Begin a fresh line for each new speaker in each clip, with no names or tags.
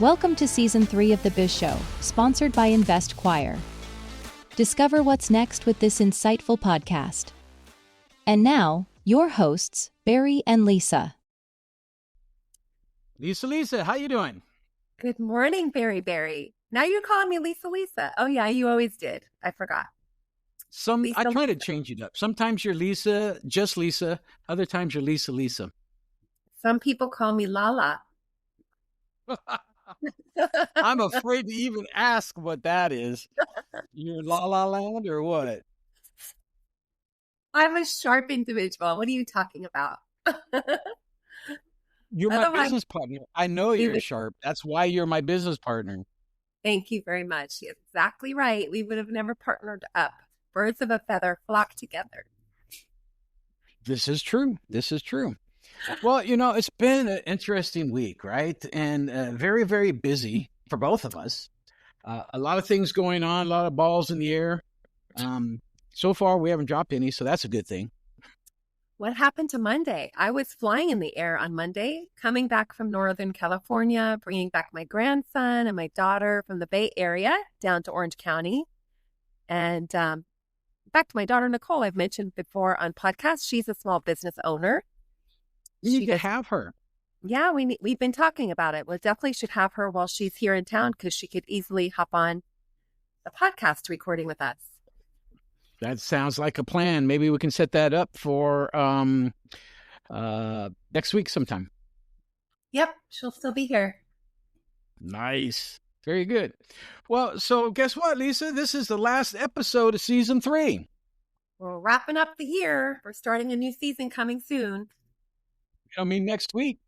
Welcome to Season 3 of the Biz Show, sponsored by Investquire. Discover what's next with this insightful podcast. And now, your hosts, Barry and Lisa.
Lisa, how you doing?
Good morning, Barry. Now you're calling me Lisa. Oh yeah, you always did. I forgot.
I try to change it up. Sometimes you're Lisa, just Lisa. Other times you're Lisa.
Some people call me Lala.
I'm afraid to even ask what that is. You're La La Land or what?
I'm a sharp individual. What are you talking about?
You're my business partner. I know you're sharp. That's why you're my business partner.
Thank you very much. You're exactly right. We would have never partnered up. Birds of a feather flock together.
This is true. Well, it's been an interesting week, right? And very, very busy for both of us. A lot of things going on, a lot of balls in the air. So far, we haven't dropped any, so that's a good thing.
What happened to Monday? I was flying in the air on Monday, coming back from Northern California, bringing back my grandson and my daughter from the Bay Area down to Orange County. And back to my daughter, Nicole, I've mentioned before on podcasts, she's a small business owner.
You need to have her.
Yeah, we've been talking about it. We definitely should have her while she's here in town because she could easily hop on the podcast recording with us.
That sounds like a plan. Maybe we can set that up for next week sometime.
Yep, she'll still be here.
Nice. Very good. Well, so guess what, Lisa? This is the last episode of Season 3.
We're wrapping up the year. We're starting a new season coming soon.
Next week,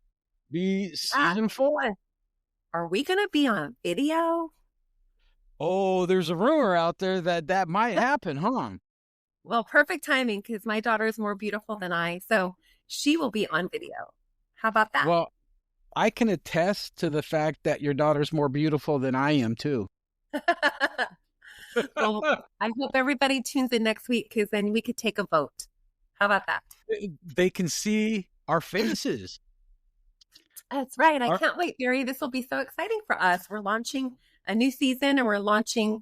be Season 4.
Are we going to be on video?
Oh, there's a rumor out there that might happen, huh?
Well, perfect timing because my daughter is more beautiful than I, so she will be on video. How about that?
Well, I can attest to the fact that your daughter's more beautiful than I am, too.
Well, I hope everybody tunes in next week because then we could take a vote. How about that?
They can see our faces.
That's right. I can't wait, Barry. This will be so exciting for us. We're launching a new season and we're launching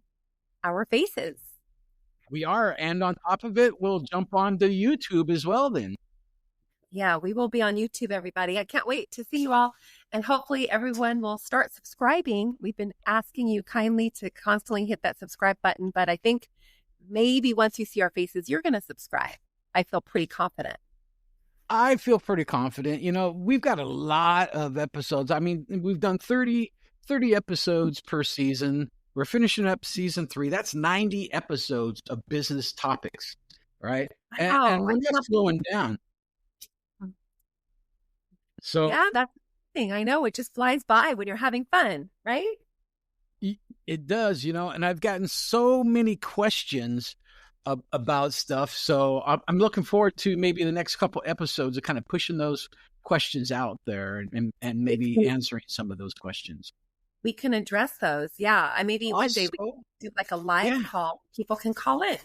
our faces.
We are. And on top of it, we'll jump on to YouTube as well then.
Yeah, we will be on YouTube, everybody. I can't wait to see you all. And hopefully everyone will start subscribing. We've been asking you kindly to constantly hit that subscribe button. But I think maybe once you see our faces, you're going to subscribe. I feel pretty confident.
I feel pretty confident. We've got a lot of episodes. We've done 30 episodes per season. We're finishing up Season 3. That's 90 episodes of business topics, right?
Wow,
and we're not slowing down. So
yeah, that's the thing. I know it just flies by when you're having fun, right?
It does, and I've gotten so many questions about stuff. So I'm looking forward to maybe the next couple episodes of kind of pushing those questions out there and maybe answering some of those questions.
We can address those. Yeah. Maybe one day we can do like a live call. People can call in.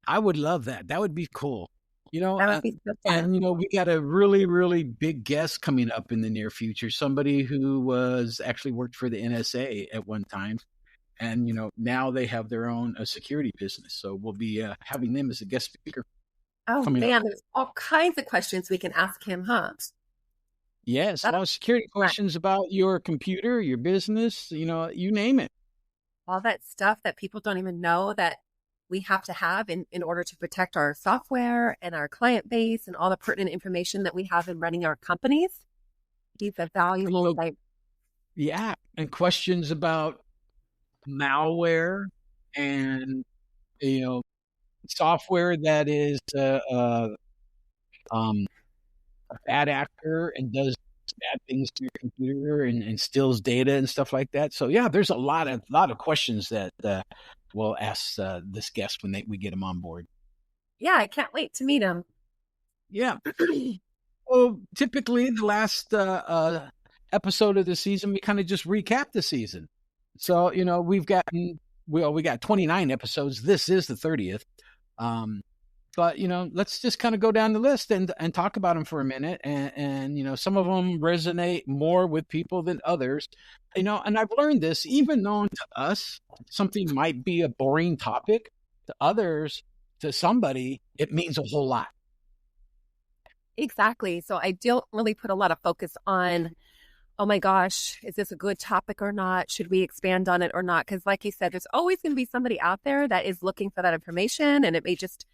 I would love that. That would be cool.
That would be so fun.
And, we got a really, really big guest coming up in the near future. Somebody who was actually worked for the NSA at one time. And, now they have their own security business. So we'll be having them as a guest speaker.
Oh, man, there's all kinds of questions we can ask him, huh?
Yes, a lot of security questions about your computer, your business, you name it.
All that stuff that people don't even know that we have to have in order to protect our software and our client base and all the pertinent information that we have in running our companies. He's a valuable
Yeah, and questions about malware and software that is a bad actor and does bad things to your computer and steals data and stuff like that. So yeah, there's a lot of questions that we'll ask this guest when we get him on board.
Yeah, I can't wait to meet him.
Yeah. Well, typically the last episode of the season, we kind of just recap the season. So, we got 29 episodes. This is the 30th. But, let's just kind of go down the list and talk about them for a minute. And some of them resonate more with people than others. And I've learned this, even though to us, something might be a boring topic, to others, to somebody, it means a whole lot.
Exactly. So I don't really put a lot of focus on, oh my gosh, is this a good topic or not? Should we expand on it or not? Because like you said, there's always going to be somebody out there that is looking for that information, and it may just,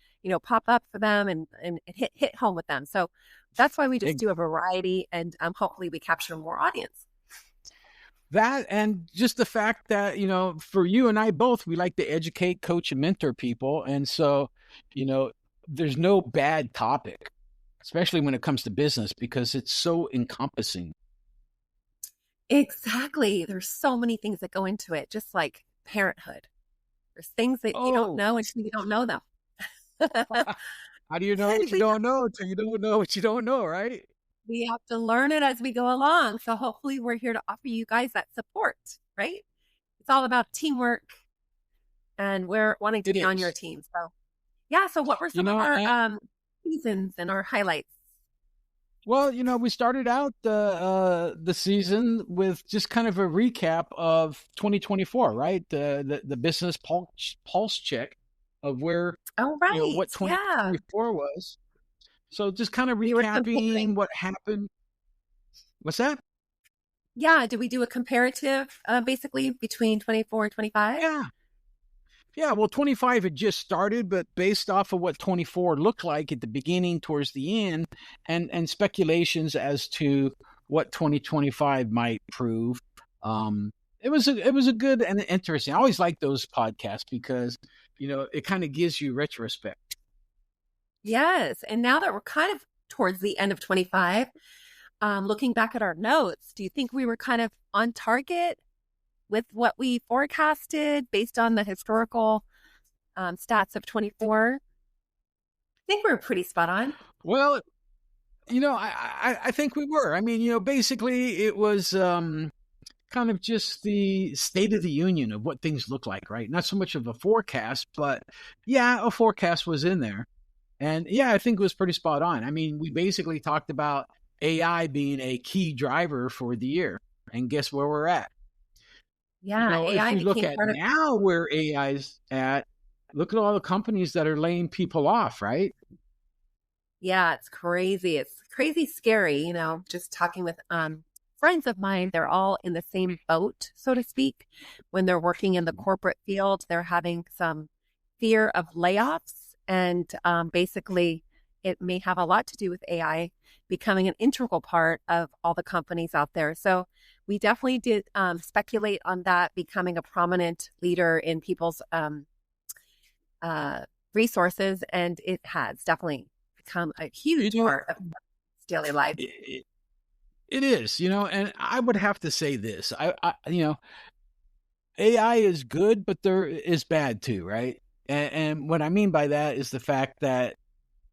pop up for them and hit home with them. So that's why we just do a variety, and hopefully we capture more audience.
That, and just the fact that, for you and I both, we like to educate, coach, and mentor people. And so, there's no bad topic, especially when it comes to business, because it's so encompassing.
Exactly. There's so many things that go into it, just like parenthood. There's things that you don't know until you don't know them.
How do you know what you don't know until you don't know what you don't know, right?
We have to learn it as we go along. So hopefully we're here to offer you guys that support, right? It's all about teamwork, and we're wanting to be on your team. So yeah. So what were some of our seasons and our highlights?
Well, we started out the season with just kind of a recap of 2024, right? The business pulse check of where, what 2024 was. So just kind of recapping what happened. What's that?
Yeah. Did we do a comparative, basically between 24 and 25?
Yeah. Yeah, well, 25 had just started, but based off of what 24 looked like at the beginning towards the end, and speculations as to what 2025 might prove, it was a good and interesting. I always like those podcasts because, it kind of gives you retrospect.
Yes, and now that we're kind of towards the end of 25, looking back at our notes, do you think we were kind of on target with what we forecasted based on the historical stats of 24? I think we were pretty spot on.
Well, I think we were. I mean, basically it was kind of just the state of the union of what things look like, right? Not so much of a forecast, but yeah, a forecast was in there. And yeah, I think it was pretty spot on. I mean, we basically talked about AI being a key driver for the year. And guess where we're at?
Yeah, AI
if we look at now where AI's at, look at all the companies that are laying people off, right?
Yeah, it's crazy. It's crazy scary, just talking with friends of mine. They're all in the same boat, so to speak. When they're working in the corporate field, they're having some fear of layoffs. And basically, it may have a lot to do with AI becoming an integral part of all the companies out there. So we definitely did speculate on that becoming a prominent leader in people's resources, and it has definitely become a huge part of daily life.
It is, and I would have to say this. AI is good, but there is bad too, right? And what I mean by that is the fact that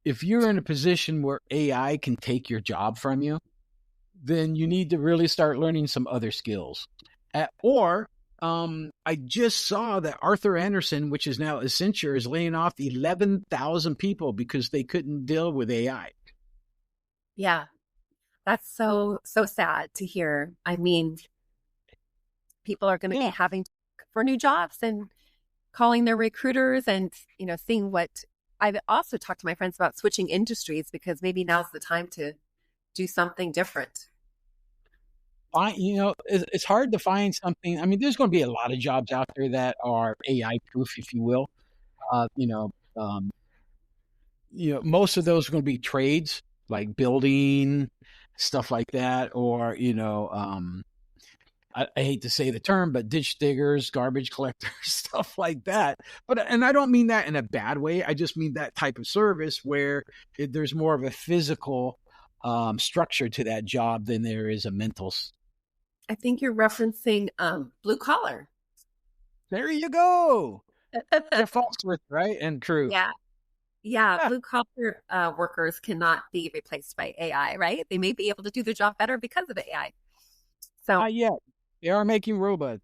if you're in a position where AI can take your job from you, then you need to really start learning some other skills. I just saw that Arthur Andersen, which is now Accenture, is laying off 11,000 people because they couldn't deal with AI.
Yeah, that's so sad to hear. I mean, people are going to be having to look for new jobs and calling their recruiters and, seeing what. I've also talked to my friends about switching industries because maybe now's the time to do something different.
It's hard to find something. I mean, there's going to be a lot of jobs out there that are AI proof, if you will. Most of those are going to be trades like building, stuff like that, or I hate to say the term, but ditch diggers, garbage collectors, stuff like that. And I don't mean that in a bad way. I just mean that type of service where there's more of a physical structure to that job than there is a mental.
I think you're referencing blue collar.
There you go. False with, right? And true.
Yeah. Blue collar workers cannot be replaced by AI, right? They may be able to do their job better because of AI. So
not yet. They are making robots.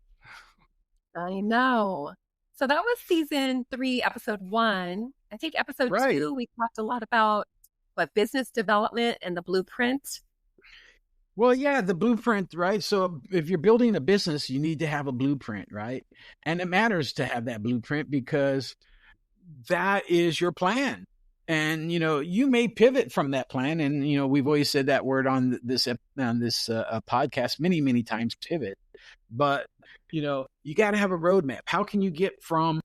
I know. So that was season 3, episode 1. I think episode
Right.
2, we talked a lot about business development and the blueprint.
Well, yeah, the blueprint, right? So if you're building a business, you need to have a blueprint, right? And it matters to have that blueprint because that is your plan. And, you may pivot from that plan. And, we've always said that word on this podcast many, many times, pivot. But, you got to have a roadmap. How can you get from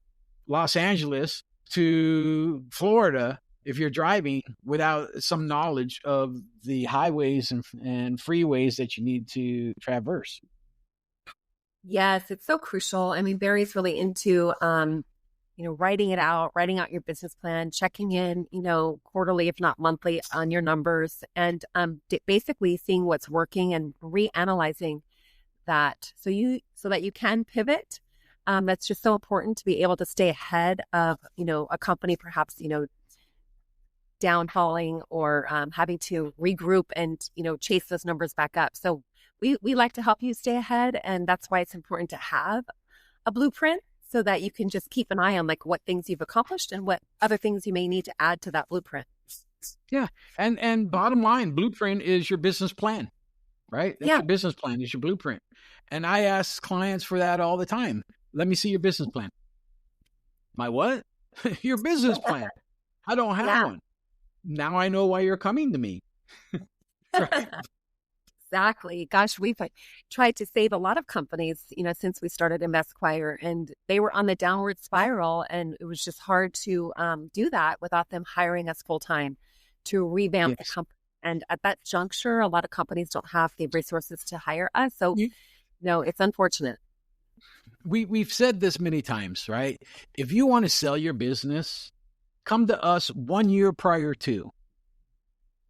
Los Angeles to Florida if you're driving without some knowledge of the highways and freeways that you need to traverse?
Yes, it's so crucial. I mean, Barry's really into, writing out your business plan, checking in, quarterly, if not monthly, on your numbers, and basically seeing what's working and reanalyzing that so that you can pivot. That's just so important to be able to stay ahead of, a company perhaps, downfalling or having to regroup and, chase those numbers back up. So we like to help you stay ahead. And that's why it's important to have a blueprint so that you can just keep an eye on like what things you've accomplished and what other things you may need to add to that blueprint.
Yeah. And bottom line, blueprint is your business plan, right? That's
Yeah.
your business plan is your blueprint. And I ask clients for that all the time. Let me see your business plan. My what? Your business plan. I don't have one. Now I know why you're coming to me. Right.
Exactly. Gosh, we've tried to save a lot of companies, since we started Investquire, and they were on the downward spiral, and it was just hard to do that without them hiring us full time to revamp the company. And at that juncture, a lot of companies don't have the resources to hire us. So, it's unfortunate.
We've said this many times, right? If you want to sell your business, come to us 1 year prior to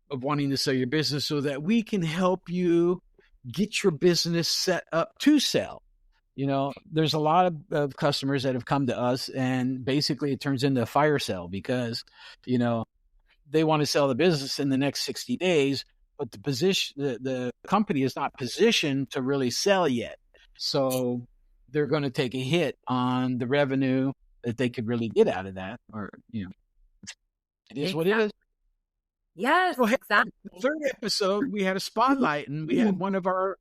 of wanting to sell your business so that we can help you get your business set up to sell. There's a lot of customers that have come to us and basically it turns into a fire sale because, they want to sell the business in the next 60 days, but the company is not positioned to really sell yet. So they're going to take a hit on the revenue that they could really get out of that, or, it is what it is.
Yes,
So,
exactly.
The third episode, we had a spotlight and we had one of our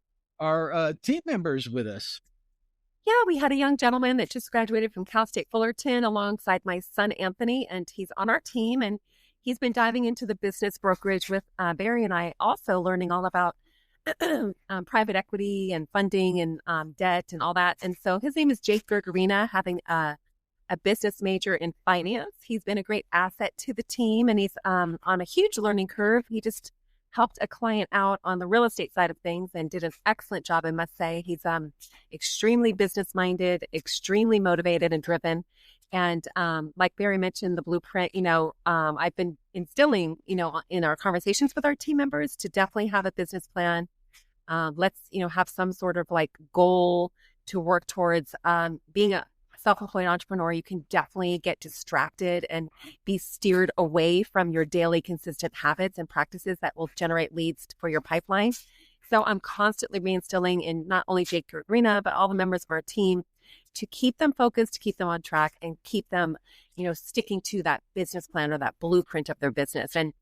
team members with us.
Yeah, we had a young gentleman that just graduated from Cal State Fullerton alongside my son, Anthony, and he's on our team. And he's been diving into the business brokerage with Barry and I, also learning all about private equity and funding and debt and all that. And so his name is Jake Gergarina, having a business major in finance. He's been a great asset to the team, and he's on a huge learning curve. He just helped a client out on the real estate side of things and did an excellent job, I must say. He's extremely business-minded, extremely motivated and driven. And like Barry mentioned, the blueprint, I've been instilling, in our conversations with our team members to definitely have a business plan. Let's, have some sort of like goal to work towards. Being a self-employed entrepreneur, you can definitely get distracted and be steered away from your daily consistent habits and practices that will generate leads for your pipeline. So I'm constantly reinstilling in not only Jake Gergarina, but all the members of our team to keep them focused, to keep them on track, and keep them, sticking to that business plan or that blueprint of their business. And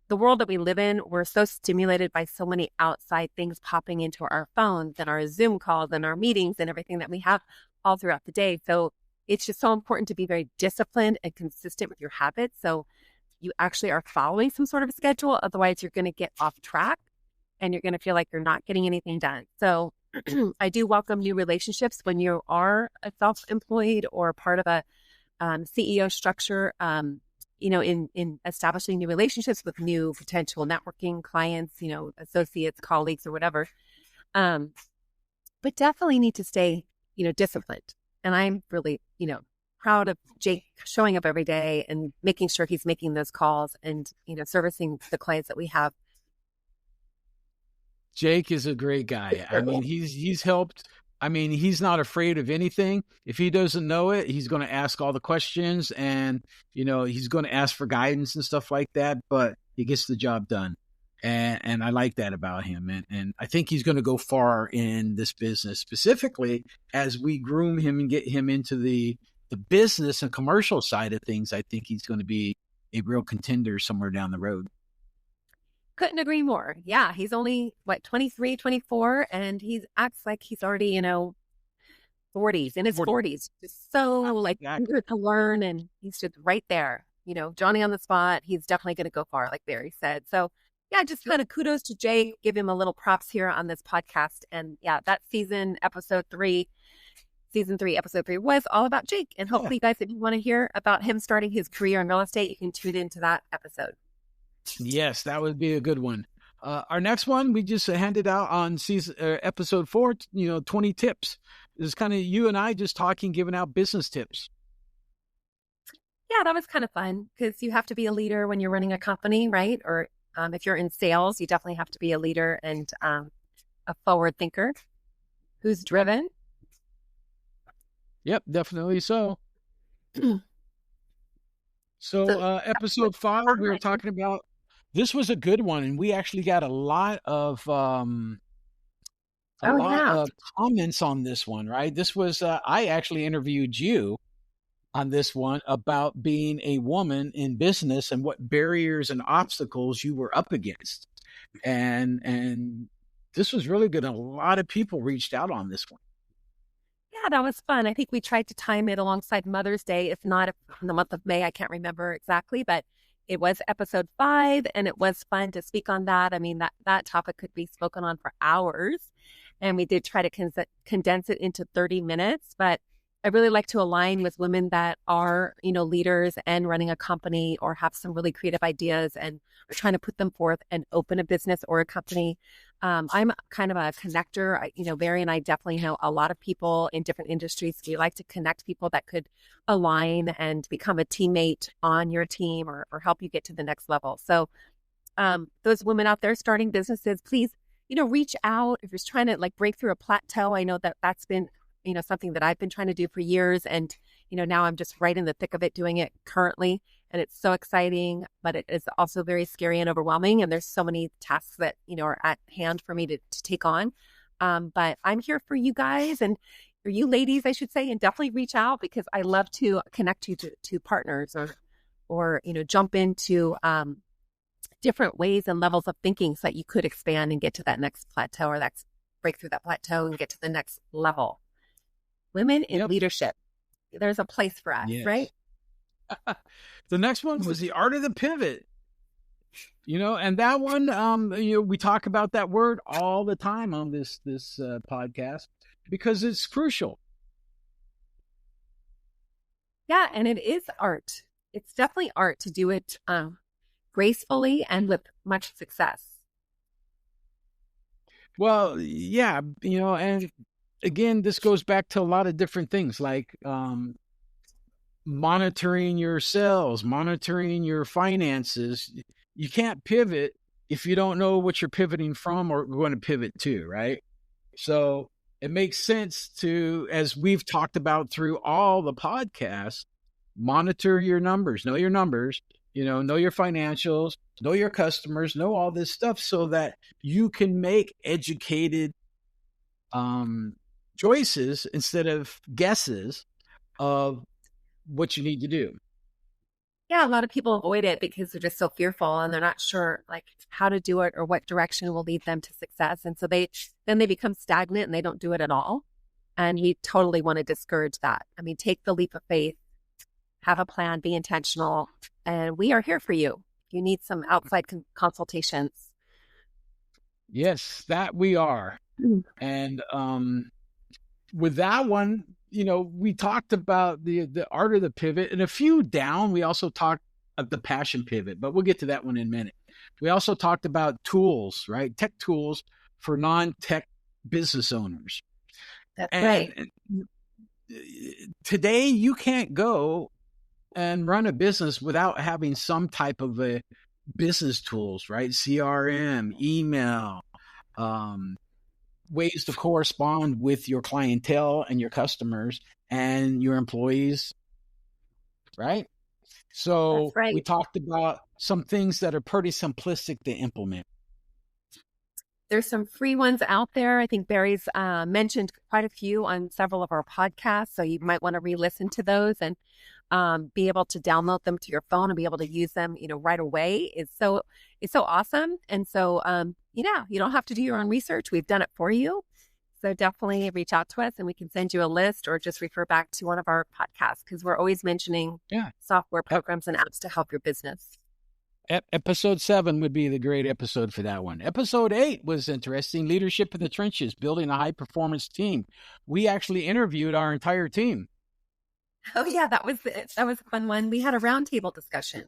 the world that we live in, we're so stimulated by so many outside things popping into our phones and our Zoom calls and our meetings and everything that we have all throughout the day. So it's just so important to be very disciplined and consistent with your habits. So you actually are following some sort of schedule. Otherwise, you're going to get off track and you're going to feel like you're not getting anything done. So I do welcome new relationships when you are a self-employed or part of a CEO structure, in establishing new relationships with new potential networking clients, associates, colleagues, or whatever. But definitely need to stay, disciplined. And I'm really, proud of Jake showing up every day and making sure he's making those calls and, servicing the clients that we have.
Jake is a great guy. I mean, he's helped. I mean, he's not afraid of anything. If he doesn't know it, he's going to ask all the questions and, he's going to ask for guidance and stuff like that, but he gets the job done. And I like that about him. And I think he's going to go far in this business, specifically as we groom him and get him into the business and commercial side of things. I think he's going to be a real contender somewhere down the road.
Couldn't agree more. Yeah, he's only, 23, 24, and he acts like he's already, 40s, in his 40s. Just so like eager to learn, and he's just right there. Johnny on the spot. He's definitely going to go far, like Barry said. So yeah, just kind of kudos to Jay. Give him a little props here on this podcast. And yeah, that season 3, episode 3 was all about Jake. And hopefully, guys, if you want to hear about him starting his career in real estate, you can tune into that episode.
Yes, that would be a good one. Our next one, we just handed out on episode 4, 20 tips. This is kind of you and I just talking, giving out business tips.
Yeah, that was kind of fun because you have to be a leader when you're running a company, right? Or if you're in sales, you definitely have to be a leader and a forward thinker who's driven.
Yep, definitely so. So episode 5, we were talking about, this was a good one, and we actually got a lot of comments on this one, right? This was I actually interviewed you on this one about being a woman in business and what barriers and obstacles you were up against, and this was really good. A lot of people reached out on this one.
Yeah, that was fun. I think we tried to time it alongside Mother's Day, if not in the month of May. I can't remember exactly, but it was episode 5, and it was fun to speak on that. I mean, that topic could be spoken on for hours, and we did try to condense it into 30 minutes. But I really like to align with women that are, leaders and running a company or have some really creative ideas and are trying to put them forth and open a business or a company. I'm kind of a connector. Barry and I definitely know a lot of people in different industries. We like to connect people that could align and become a teammate on your team or help you get to the next level. So those women out there starting businesses, please, reach out. If you're trying to break through a plateau, I know that's been something that I've been trying to do for years. And, now I'm just right in the thick of it, doing it currently. And it's so exciting, but it is also very scary and overwhelming. And there's so many tasks that, are at hand for me to take on. But I'm here for you guys and for you ladies, I should say, and definitely reach out because I love to connect you to partners or, jump into different ways and levels of thinking so that you could expand and get to that next plateau or that's break through that plateau and get to the next level. Women in leadership. There's a place for us, right?
The next one was the art of the pivot. And that one, we talk about that word all the time on this podcast because it's crucial.
Yeah, and it is art. It's definitely art to do it gracefully and with much success.
Well, yeah, and again, this goes back to a lot of different things like monitoring your sales, monitoring your finances. You can't pivot if you don't know what you're pivoting from or going to pivot to, right? So it makes sense to, as we've talked about through all the podcasts, monitor your numbers, know your numbers, know your financials, know your customers, know all this stuff so that you can make educated choices instead of guesses of what you need to do.
Yeah, a lot of people avoid it because they're just so fearful and they're not sure how to do it or what direction will lead them to success. And so they become stagnant and they don't do it at all. And we totally want to discourage that. I mean, take the leap of faith, have a plan, be intentional, and we are here for you. If you need some outside consultations.
Yes, that we are. And with that one, we talked about the art of the pivot, and a few down, we also talked of the passion pivot, but we'll get to that one in a minute. We also talked about tools, right? Tech tools for non-tech business owners.
That's right.
Today, you can't go and run a business without having some type of a business tools, right? CRM, email, ways to correspond with your clientele and your customers and your employees, right? So we talked about some things that are pretty simplistic to implement.
There's some free ones out there. I think Barry's mentioned quite a few on several of our podcasts. So you might want to re-listen to those and be able to download them to your phone and be able to use them, right away. It's so awesome. And so, you don't have to do your own research. We've done it for you. So definitely reach out to us and we can send you a list or just refer back to one of our podcasts because we're always mentioning software programs and apps to help your business.
Episode 7 would be the great episode for that one. Episode 8 was interesting. Leadership in the trenches, building a high-performance team. We actually interviewed our entire team.
Oh, yeah, that was a fun one. We had a roundtable discussion.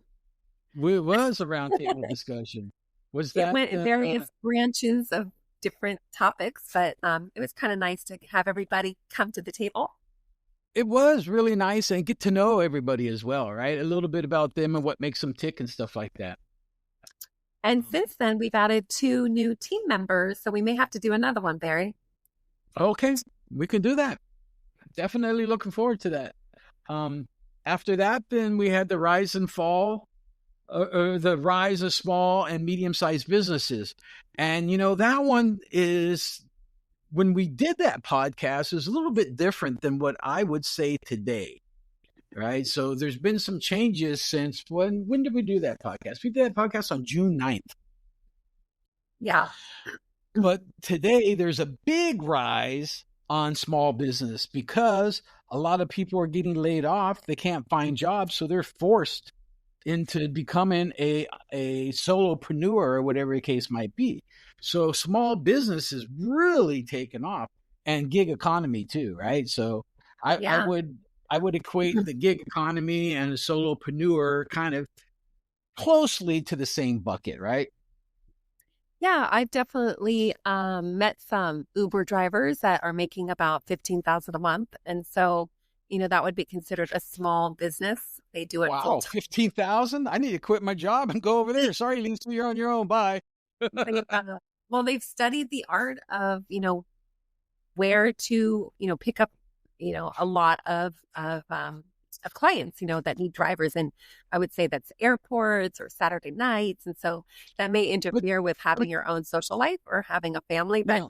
It was a roundtable discussion. It
went in various branches of different topics, but it was kind of nice to have everybody come to the table.
It was really nice and get to know everybody as well, right? A little bit about them and what makes them tick and stuff like that.
And since then, we've added 2 new team members, so we may have to do another one, Barry.
Okay, we can do that. Definitely looking forward to that. After that, then we had the rise and fall, or the rise of small and medium-sized businesses. And, that one is... When we did that podcast, it was a little bit different than what I would say today, right? So there's been some changes since when did we do that podcast? We did that podcast on June 9th.
Yeah.
But today there's a big rise on small business because a lot of people are getting laid off. They can't find jobs, so they're forced into becoming a solopreneur or whatever the case might be. So small business is really taken off, and gig economy too, right? So I would equate the gig economy and a solopreneur kind of closely to the same bucket, right?
Yeah, I've definitely met some Uber drivers that are making about $15,000 a month, and so that would be considered a small business. They do it full time.
15,000? I need to quit my job and go over there. Sorry, Lisa, you're on your own. Bye.
Well, they've studied the art of, where to, pick up, a lot of clients, that need drivers. And I would say that's airports or Saturday nights. And so that may interfere with having your own social life or having a family. But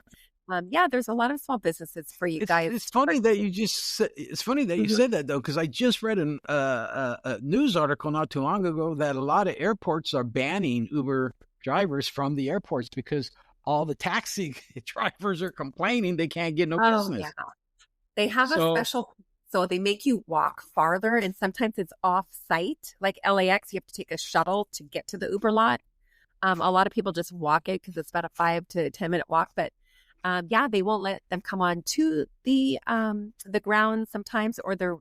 there's a lot of small businesses for you guys.
It's funny that you said that, though, because I just read a news article not too long ago that a lot of airports are banning Uber drivers from the airports because all the taxi drivers are complaining they can't get no business. Yeah.
They have a special, so they make you walk farther, and sometimes it's off site. Like LAX, you have to take a shuttle to get to the Uber lot. A lot of people just walk it because it's about a 5 to 10 minute walk, but they won't let them come on to the ground sometimes, or they're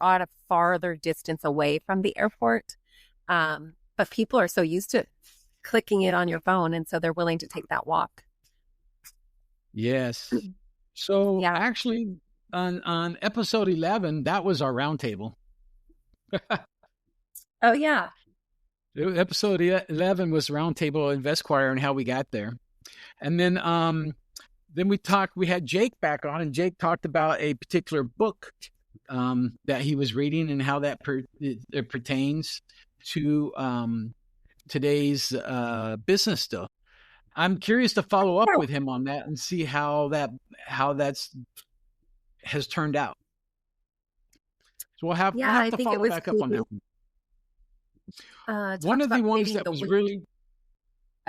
at a farther distance away from the airport. But people are so used to clicking it on your phone, and so they're willing to take that walk.
Yes. So actually, on episode 11, that was our roundtable.
Oh yeah.
Episode 11 was roundtable Investquire and how we got there, and then we had Jake back on, and Jake talked about a particular book that he was reading and how that it pertains to today's business stuff. I'm curious to follow up with him on that and see how that's has turned out. So we'll have to follow back up on that. One of the ones that was really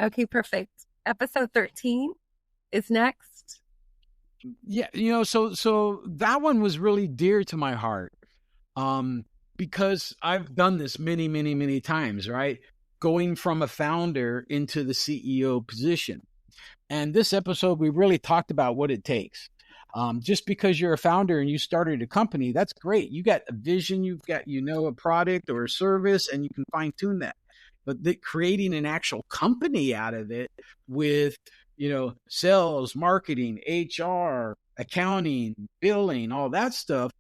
okay, perfect. Episode 13 is next.
Yeah, so that one was really dear to my heart, because I've done this many, many, many times, right? Going from a founder into the CEO position. And this episode, we really talked about what it takes. Just because you're a founder and you started a company, that's great. You got a vision, you've got, a product or a service, and you can fine tune that. But creating an actual company out of it with, sales, marketing, HR, accounting, billing, all that stuff,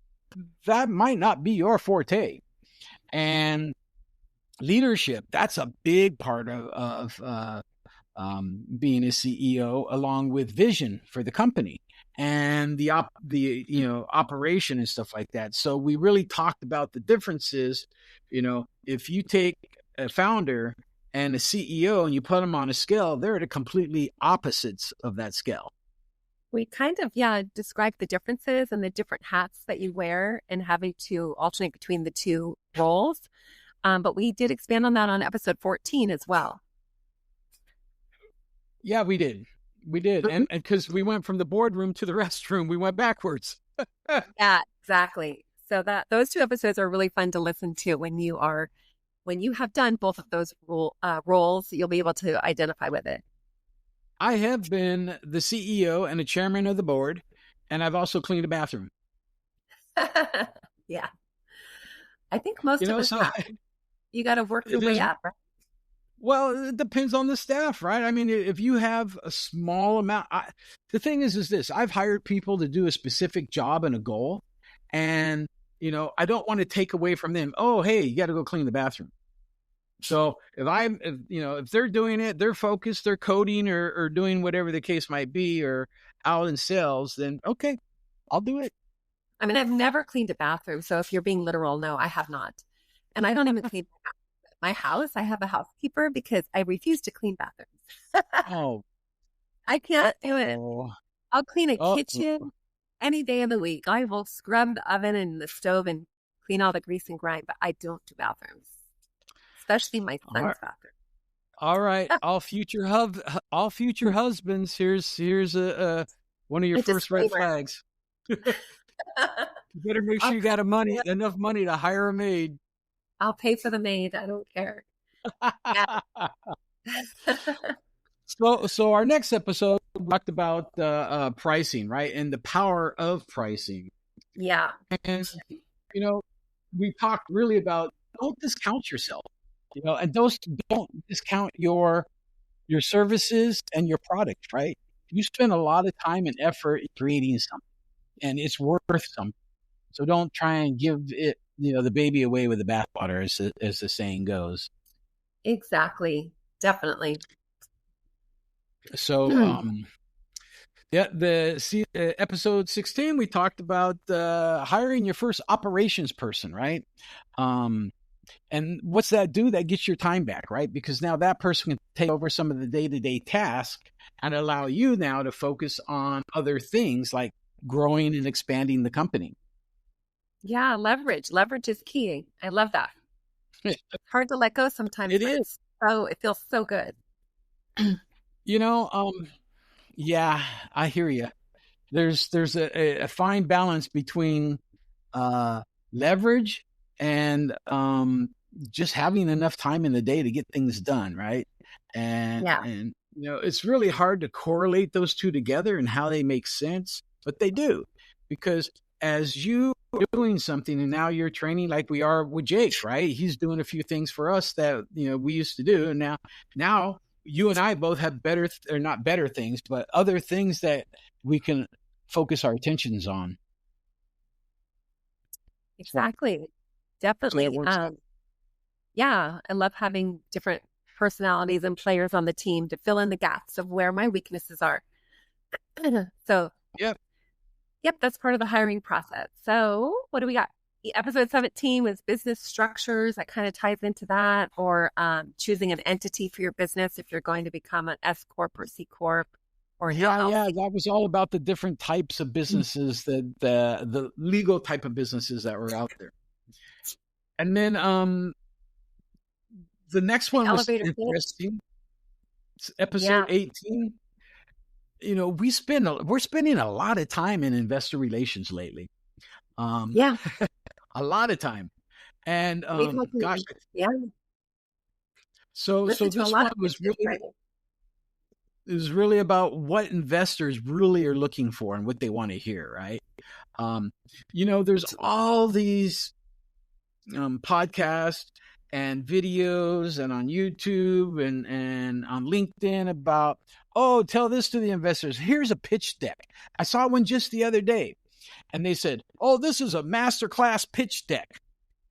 that might not be your forte. And leadership, that's a big part of being a CEO, along with vision for the company and the operation and stuff like that. So we really talked about the differences. If you take a founder and a CEO, and you put them on a scale, they're at a completely opposites of that scale.
We kind of, describe the differences and the different hats that you wear and having to alternate between the two roles. But we did expand on that on episode 14 as well.
Yeah, we did. We did. And because we went from the boardroom to the restroom, we went backwards.
Yeah, exactly. So those two episodes are really fun to listen to when you have done both of those roles, you'll be able to identify with it.
I have been the CEO and the chairman of the board, and I've also cleaned a bathroom.
Yeah. I think most of us have. You got to work your way up, right?
Well, it depends on the staff, right? I mean, if you have a small amount, the thing is this, I've hired people to do a specific job and a goal, and, I don't want to take away from them. Oh, hey, you got to go clean the bathroom. So if they're doing it, they're focused, they're coding or doing whatever the case might be, or out in sales, then okay, I'll do it.
I mean, I've never cleaned a bathroom. So if you're being literal, no, I have not. And I don't even clean my house. I have a housekeeper because I refuse to clean bathrooms.
Oh,
I can't do it. I'll clean a kitchen any day of the week. I will scrub the oven and the stove and clean all the grease and grime, but I don't do bathrooms. Especially my son's bathroom.
All right, all future husbands. Here's one of your first red flags. You better make sure you got enough money to hire a maid.
I'll pay for the maid. I don't care.
So our next episode we talked about pricing, right, and the power of pricing.
Yeah,
and we talked really about don't discount yourself. And don't discount your services and your product, right? You spend a lot of time and effort creating something, and it's worth something. So don't try and give it, the baby away with the bathwater, as the saying goes.
Exactly. Definitely.
So, episode 16, we talked about hiring your first operations person, right? And what's that do? That gets your time back, right? Because now that person can take over some of the day-to-day tasks and allow you now to focus on other things like growing and expanding the company.
Yeah, leverage. Leverage is key. I love that. It's hard to let go sometimes.
It is.
Oh, it feels so good.
Yeah, I hear you. There's a fine balance between leverage and just having enough time in the day to get things done, right? And it's really hard to correlate those two together and how they make sense, but they do, because as you are doing something and now you're training like we are with Jake, right? He's doing a few things for us that we used to do, and now you and I both have better or not better things, but other things that we can focus our attentions on.
Exactly. Definitely. Yeah, I love having different personalities and players on the team to fill in the gaps of where my weaknesses are. So, yep, that's part of the hiring process. So, what do we got? Episode 17 was business structures. That kind of ties into that, or choosing an entity for your business if you're going to become an S Corp or C Corp. Or
that was all about the different types of businesses, the legal type of businesses that were out there. And then the next one was interesting. Episode 18. We're spending a lot of time in investor relations lately. A lot of time. And gosh.
Yeah.
So this one was really it was really about what investors really are looking for and what they want to hear, right? There's all these podcasts and videos and on YouTube and on LinkedIn about, tell this to the investors. Here's a pitch deck. I saw one just the other day, and they said, this is a masterclass pitch deck,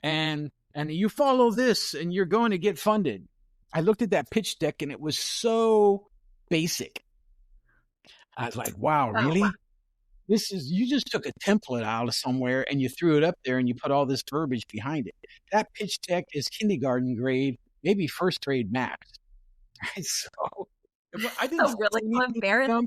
and you follow this and you're going to get funded. I looked at that pitch deck and it was so basic. I was like, wow, really? Wow. You just took a template out of somewhere and you threw it up there and you put all this verbiage behind it. That pitch deck is kindergarten grade, maybe first grade max. Right? So I didn't
Oh, really?
say
So
anything to
embarrassing.
them.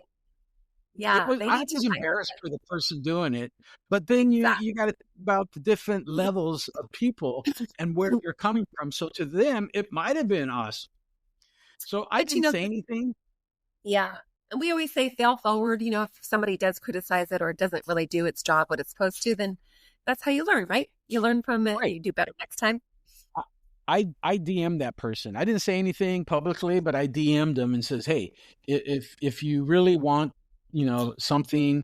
Yeah, they
I
need to
was
find
embarrassed for the person doing it, but then
that.
you got to think about the different levels of people and where you're coming from. So to them, it might have been us. So I
But
didn't say anything.
yeah. And we always say fail forward. If somebody does criticize it or it doesn't really do its job, what it's supposed to, then that's how you learn, right? You learn from it.
Right.
You do better next time.
I DM'd that person. I didn't say anything publicly, but I DM'd them and says, "Hey, if you really want, something,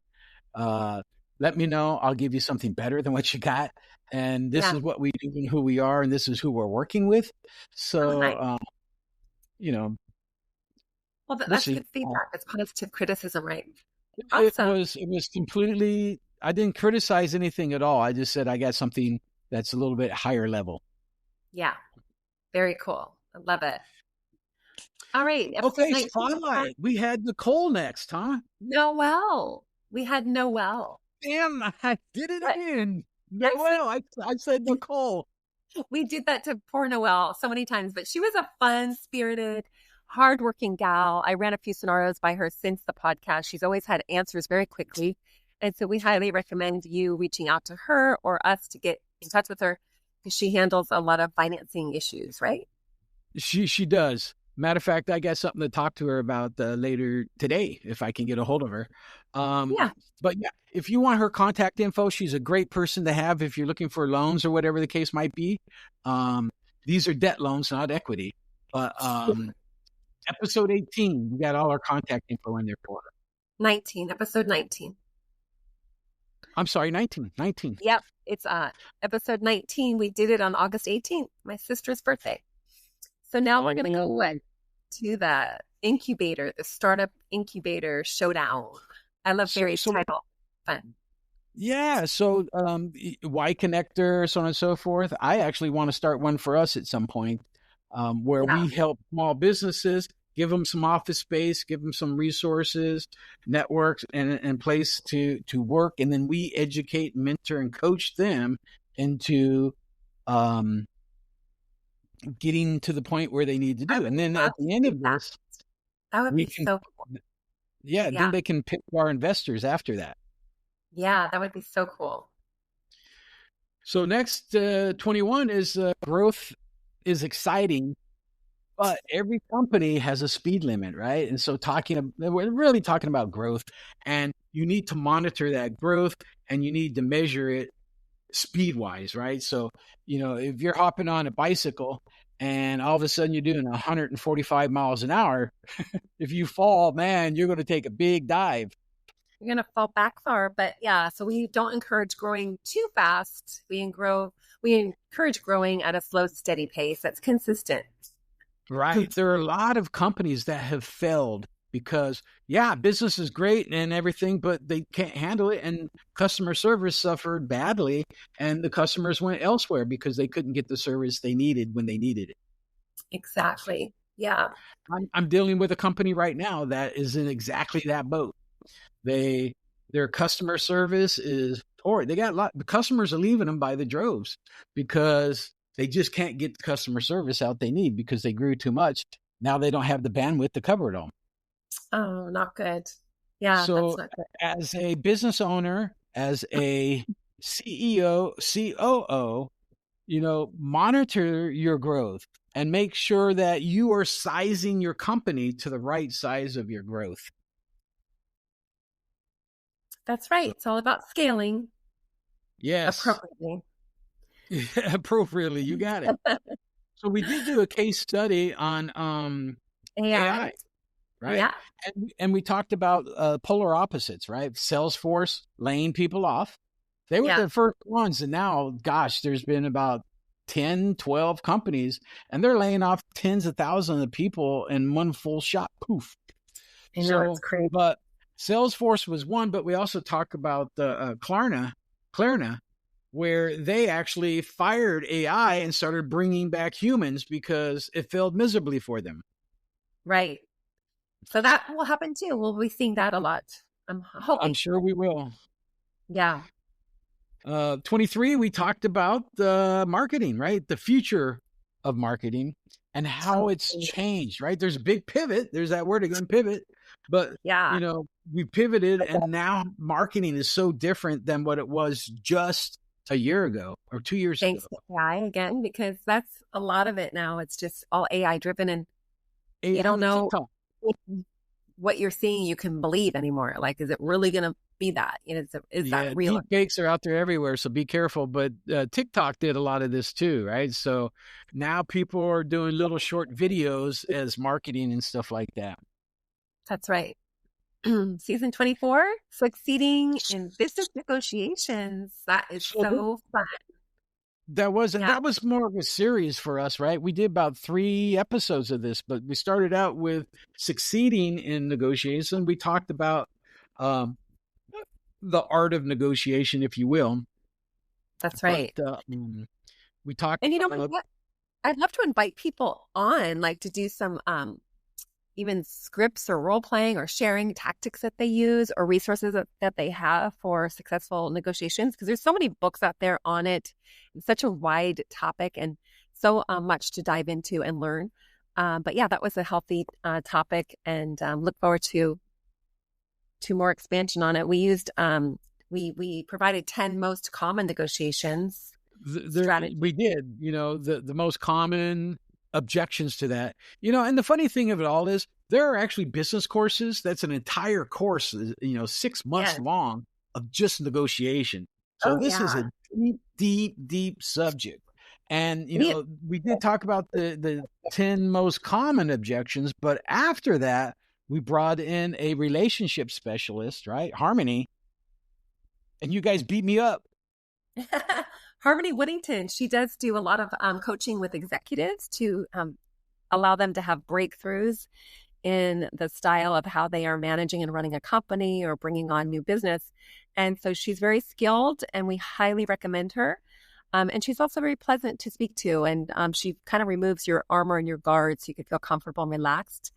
let me know. I'll give you something better than what you got. And this
Yeah.
is what we do and who we are, and this is who we're working with.
Oh,
So,
nice.
you know,
Well,
we'll
that's
see."
good feedback. It's positive criticism, right?
It
Awesome.
was completely. I didn't criticize anything at all. I just said I got something that's a little bit higher level.
Yeah. Very cool. I love it. All right. Episode
Okay,
19.
spotlight. We had Nicole next, huh?
Noel. We had Noel.
Damn, I did it
What?
again.
Yes.
Noel, I said Nicole.
We did that to poor Noelle so many times, but she was a fun, spirited, hardworking gal. I ran a few scenarios by her since the podcast. She's always had answers very quickly. And so we highly recommend you reaching out to her or us to get in touch with her because she handles a lot of financing issues, right?
She does. Matter of fact, I got something to talk to her about later today if I can get a hold of her.
Yeah.
But yeah, if you want her contact info, she's a great person to have if you're looking for loans or whatever the case might be. These are debt loans, not equity. But episode 18, we got all our contact info in there for her.
19, episode 19.
I'm sorry, 19.
Yep. It's episode 19. We did it on August 18th, my sister's birthday. So now we're going to go to the incubator, the startup incubator showdown. I love Barry's title. Fun.
Yeah. So Y Connector, so on and so forth. I actually want to start one for us at some point where we help small businesses, give them some office space, give them some resources, networks, and place to work. And then we educate, mentor, and coach them into getting to the point where they need to do. And then at the end of this,
that would be so cool.
Yeah, then they can pick our investors after that.
Yeah, that would be so cool.
So next 21 is growth is exciting, but every company has a speed limit, right? And so we're really talking about growth, and you need to monitor that growth and you need to measure it speed wise, right? So, if you're hopping on a bicycle and all of a sudden you're doing 145 miles an hour, if you fall, man, you're going to take a big dive.
You're going to fall back far, but yeah, so we don't encourage growing too fast. We encourage growing at a slow, steady pace that's consistent.
Right. There are a lot of companies that have failed because, business is great and everything, but they can't handle it. And customer service suffered badly and the customers went elsewhere because they couldn't get the service they needed when they needed it.
Exactly. Yeah.
I'm dealing with a company right now that is in exactly that boat. Their customer service is poor. The customers are leaving them by the droves because they just can't get the customer service out they need because they grew too much. Now they don't have the bandwidth to cover it all.
Oh, not good. Yeah,
so
that's not good.
As a business owner, as a CEO, COO, monitor your growth and make sure that you are sizing your company to the right size of your growth.
That's right. It's all about scaling.
Yes.
Appropriately.
Appropriately. You got it. So we did do a case study on AI, right?
Yeah.
And we talked about polar opposites, right? Salesforce laying people off. They were the first ones. And now, gosh, there's been about 10, 12 companies, and they're laying off tens of thousands of people in one full shot. Poof.
I know, it's crazy.
But Salesforce was one, but we also talk about the Klarna, where they actually fired AI and started bringing back humans because it failed miserably for them.
Right. So that will happen too. We'll be seeing that a lot. I'm hoping.
I'm sure we will.
Yeah.
23, we talked about the marketing, right? The future of marketing. and how it's changed, right? There's a big pivot. There's that word again, pivot. But,
Yeah.
we pivoted, and now marketing is so different than what it was just a year ago or 2 years ago.
Thanks to AI again, because that's a lot of it now. It's just all AI driven, and you don't know what you're seeing you can believe anymore. Like, is it really going to be that? Is that real?
Deep fakes are out there everywhere, so be careful. But TikTok did a lot of this too, right? So now people are doing little short videos as marketing and stuff like that.
That's right. Season 24, succeeding in business negotiations. That is so fun.
That was more of a series for us, right? We did about 3 episodes of this, but we started out with succeeding in negotiation. We talked about the art of negotiation, if you will.
That's right.
But, we talked.
And what? I'd love to invite people on, like, to do some even scripts or role playing or sharing tactics that they use or resources that they have for successful negotiations, because there's so many books out there on it. It's such a wide topic and so much to dive into and learn. But yeah, that was a healthy topic, and look forward to more expansion on it. We used we provided 10 most common negotiations strategies.
We did, the most common objections to that, and the funny thing of it all is there are actually business courses. That's an entire course, 6 months long of just negotiation. So this is a deep subject. And, we did talk about the 10 most common objections, but after that, we brought in a relationship specialist, right? Harmony. And you guys beat me up.
Harmony Whittington, she does do a lot of coaching with executives to allow them to have breakthroughs in the style of how they are managing and running a company or bringing on new business. And so she's very skilled, and we highly recommend her. And she's also very pleasant to speak to. And she kind of removes your armor and your guards so you could feel comfortable and relaxed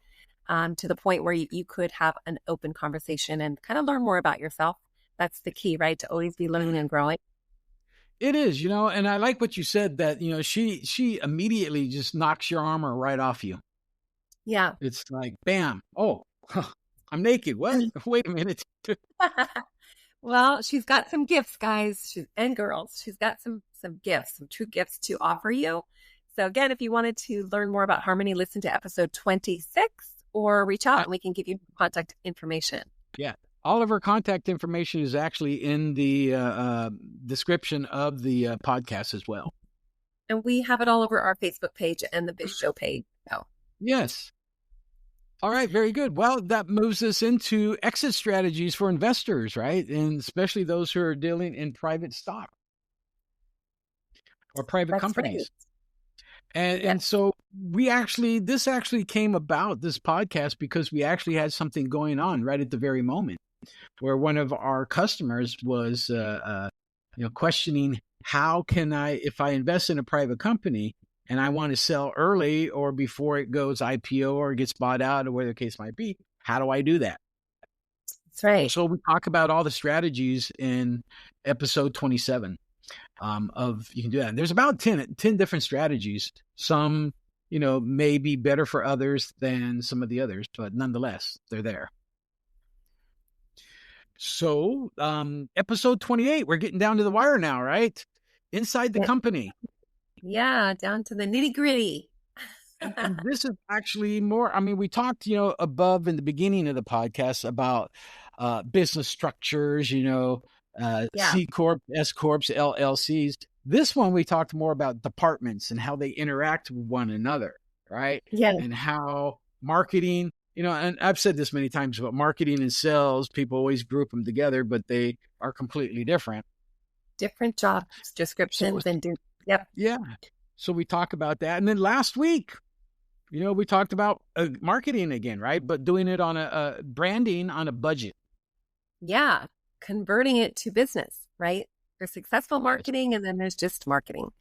to the point where you could have an open conversation and kind of learn more about yourself. That's the key, right? To always be learning and growing.
It is, and I like what you said that, she immediately just knocks your armor right off you.
Yeah.
It's like, bam. Oh, I'm naked. What? Wait a minute.
Well, she's got some gifts, guys and girls. She's got some gifts, some true gifts to offer you. So again, if you wanted to learn more about Harmony, listen to episode 26 or reach out and we can give you contact information.
Yeah. All of her contact information is actually in the description of the podcast as well.
And we have it all over our Facebook page and the Biz Show page. So.
Yes. All right. Very good. Well, that moves us into exit strategies for investors, right? And especially those who are dealing in private stock or private companies. Right. And so this actually came about, this podcast, because we actually had something going on right at the very moment, where one of our customers was, questioning, how can if I invest in a private company and I want to sell early or before it goes IPO or gets bought out or whatever the case might be, how do I do that?
That's right.
So we talk about all the strategies in episode 27 you can do that. And there's about 10 different strategies. Some, may be better for others than some of the others, but nonetheless, they're there. So, episode 28, we're getting down to the wire now, right? Inside the company.
Yeah, down to the nitty gritty.
And this is actually more, we talked, above in the beginning of the podcast about business structures, C Corp, S Corps, LLCs. This one, we talked more about departments and how they interact with one another, right?
Yeah.
And how marketing, and I've said this many times, but marketing and sales, people always group them together, but they are completely different.
Different job descriptions Yep.
Yeah. So we talk about that. And then last week, we talked about marketing again, right? But doing it on a branding on a budget.
Yeah. Converting it to business, right? There's successful marketing and then there's just marketing.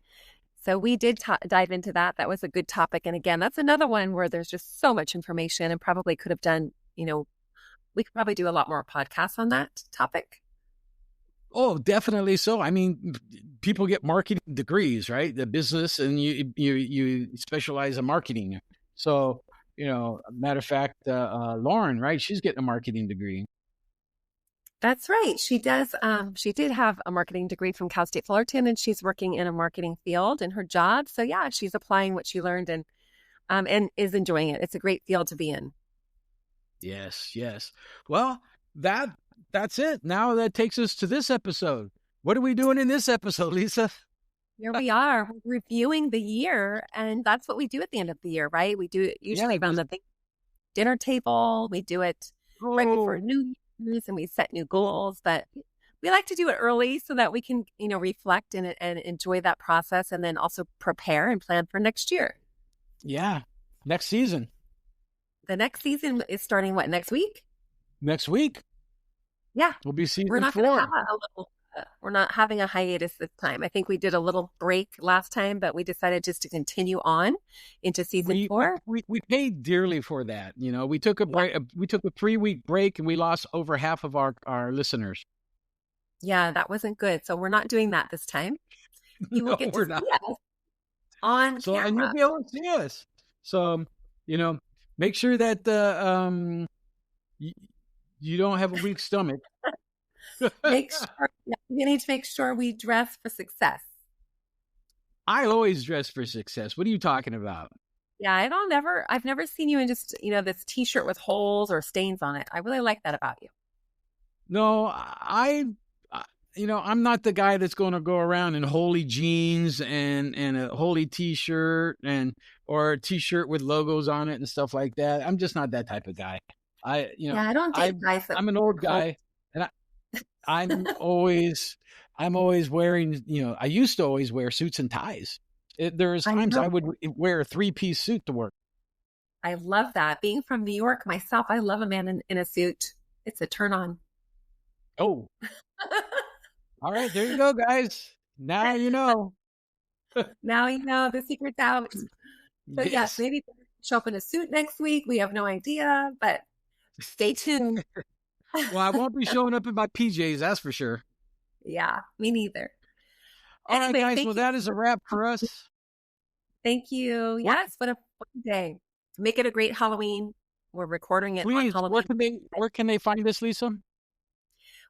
So we did dive into that. That was a good topic. And again, that's another one where there's just so much information and probably could have done, we could probably do a lot more podcasts on that topic.
Oh, definitely so. I mean, people get marketing degrees, right? The business, and you specialize in marketing. So, matter of fact, Lauren, right? She's getting a marketing degree.
That's right. She does. She did have a marketing degree from Cal State Fullerton, and she's working in a marketing field in her job. So yeah, she's applying what she learned and is enjoying it. It's a great field to be in.
Yes, yes. Well, that's it. Now that takes us to this episode. What are we doing in this episode, Lisa?
Here we are reviewing the year, and that's what we do at the end of the year, right? We do it usually around the big dinner table. We do it right before New Year's, and we set new goals. But we like to do it early so that we can, reflect and enjoy that process, and then also prepare and plan for next year.
Yeah, next season.
The next season is starting next week?
Next week.
Yeah.
We'll be season 4.
We're not going to have we're not having a hiatus this time. I think we did a little break last time, but we decided just to continue on into season 4.
We paid dearly for that. We took a break. We took a 3-week break, and we lost over half of our listeners.
Yeah, that wasn't good. So we're not doing that this time. You will get to see us on camera.
And you'll be able to see us. So, make sure that you don't have a weak stomach.
We need to make sure we dress for success.
I always dress for success. What are you talking about?
Yeah, I've never seen you in just, this t-shirt with holes or stains on it. I really like that about you.
No, I'm not the guy that's going to go around in holey jeans and a holey t-shirt or a t-shirt with logos on it and stuff like that. I'm just not that type of guy.
I don't date guys.
I'm an old guy, and I'm always wearing, I used to always wear suits and ties. There's times I would wear a 3-piece suit to work.
I love that. Being from New York myself, I love a man in a suit. It's a turn on.
Oh. All right, there you go, guys. Now you know.
Now you know the secret's out. So yes, maybe show up in a suit next week. We have no idea, but stay tuned.
Well, I won't be showing up in my PJs, that's for sure.
Yeah, me neither.
All right, guys. Well, that is a wrap for us.
Thank you. Yes, what a fun day. Make it a great Halloween. We're recording it on Halloween.
Where can they find this, Lisa?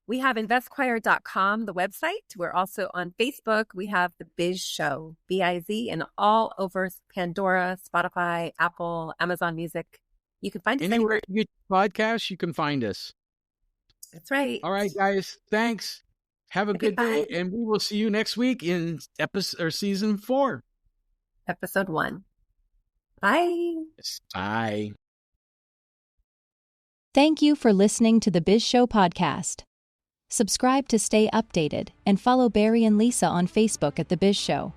We have investquire.com, the website. We're also on Facebook. We have the Biz Show, B-I-Z, and all over Pandora, Spotify, Apple, Amazon Music. You can find us
anywhere you get podcasts, you can find us.
That's right.
All right, guys. Thanks. Have a good day, and we will see you next week in season 4.
Episode 1. Bye.
Bye.
Thank you for listening to the Biz Show podcast. Subscribe to stay updated and follow Barry and Lisa on Facebook at The Biz Show.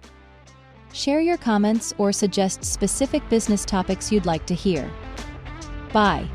Share your comments or suggest specific business topics you'd like to hear. Bye.